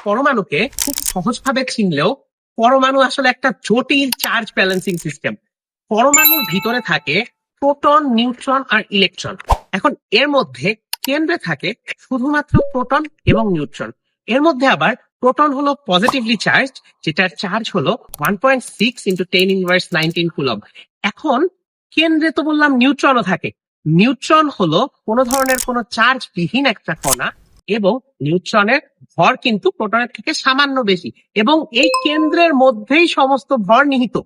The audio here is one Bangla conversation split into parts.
পরমাণুকে খুব সহজভাবে চিনলেও পরমাণু আসলে একটা জটিল চার্জ ব্যালেন্সিং সিস্টেম। পরমাণুর ভিতরে থাকে প্রোটন, নিউট্রন আর ইলেকট্রন। এখন এর মধ্যে কেন্দ্রে থাকে শুধুমাত্র প্রোটন এবং নিউট্রন। এর মধ্যে আবার প্রোটন হলো পজিটিভলি চার্জ, যেটার চার্জ হলো 1.6 ইন্টু 10⁻19 কুলম। এখন কেন্দ্রে তো বললাম নিউট্রনও থাকে। নিউট্রন হলো কোনো ধরনের কোনো চার্জ বিহীন একটা কণা, এবং নিউট্রনের ভর কিন্তু প্রোটনের থেকে সামান্য বেশি, এবং এই কেন্দ্রের মধ্যেই সমস্ত ভর নিহিত।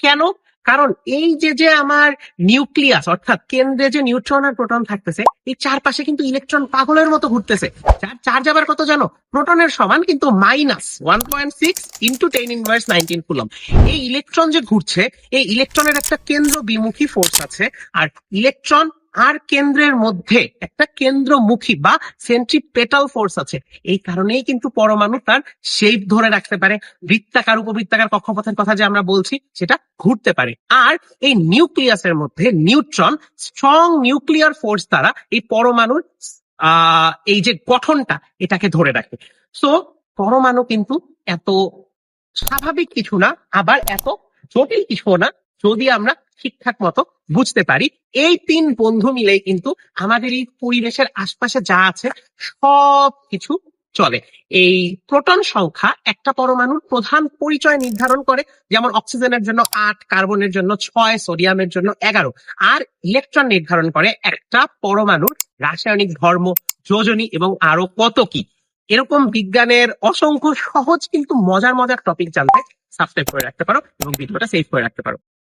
কেন? কারণ এই যে আমার নিউক্লিয়াস অর্থাৎ কেন্দ্রে যে নিউট্রন আর প্রোটন থাকতেছে, এই চারপাশে কিন্তু ইলেকট্রন পাগলের মতো ঘুরতেছে। যার চার্জ আবার কত জানো? প্রোটনের সমান, কিন্তু -1.6 ইন্টু 10⁻19 কুলম। এই ইলেকট্রন যে ঘুরছে, এই ইলেকট্রনের একটা কেন্দ্র বিমুখী ফোর্স আছে, আর ইলেকট্রন আর কেন্দ্রের মধ্যে একটা কেন্দ্রমুখী বা সেন্ট্রিপেটাল ফোর্স আছে। এই কারণেই কিন্তু পরমাণু তার শেপ ধরে রাখতে পারে, বৃত্তাকার উপবৃত্তাকার কক্ষপথের কথা যে আমরা বলছি সেটা ঘুরতে পারে। আর এই নিউক্লিয়াসের মধ্যে নিউট্রন স্ট্রং নিউক্লিয়ার ফোর্স দ্বারা এই পরমাণুর এই যে গঠনটা এটাকে ধরে রাখে। সো পরমাণু কিন্তু এত স্বাভাবিক কিছু না, আবার এত জটিল কিছু না, যদি আমরা ঠিকঠাক মতো বুঝতে পারি। এই তিন বন্ধু মিলেই কিন্তু আমাদের এই পরিবেশের আশপাশে যা আছে সব কিছু চলে। এই প্রোটন সংখ্যা একটা পরমাণুর প্রধান পরিচয় নির্ধারণ করে, যেমন অক্সিজেনের জন্য 8, কার্বনের জন্য 6, সোডিয়ামের জন্য 11। আর ইলেকট্রন নির্ধারণ করে একটা পরমাণুর রাসায়নিক ধর্ম, যোজনী এবং আরো কত কি। এরকম বিজ্ঞানের অসংখ্য সহজ কিন্তু মজার মজার টপিক জানতে সাবস্ক্রাইব করে রাখতে পারো এবং ভিডিওটা সেভ করে রাখতে পারো।